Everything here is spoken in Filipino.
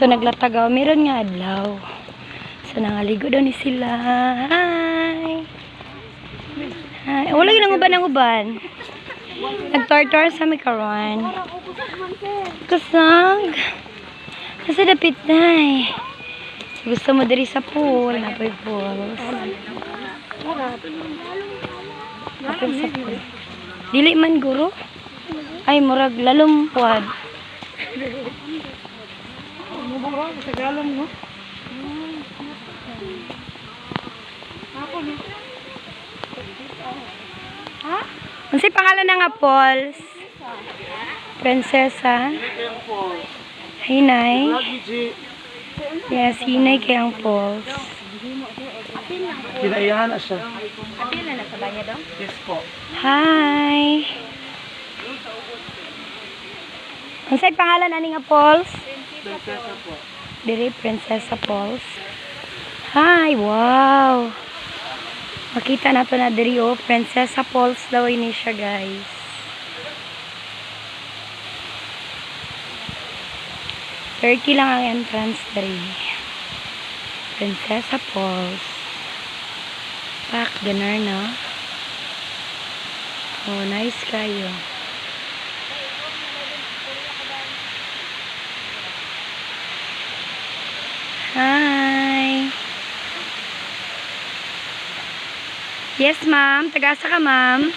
So, naglatagaw. Meron nga adlaw. So, nangaligo daw ni sila. Hi! Hi! Wala yun ang uban ng uban. Nagtor-tor sa may karon. Kusang. Kasi dapit na eh. Gusto mo diri sa pool. Napoy pool. Napoy sa pool. Dili man guro. Ay, murag lalumpuad. Murag sa galon no? Ha? Ano pangalan na nga, Pauls? Prinsesa? Hinay? Yes, Hinay kayang Pauls. Kinaiyahan na siya. Apil na sa banyo daw? Yes po. Hi! Ano pangalan na nga, Pauls? Prinsesa po. Diri, Prinsesa Pauls. Hi! Wow! Makita na to na diri oh. Prinsesa Pauls daw ini siya, guys. $30 lang ang entrance diri. Prinsesa Pauls. Pak, dinner na. Oh, nice kayo. Hi! Yes, ma'am. Tagasa ka, ma'am.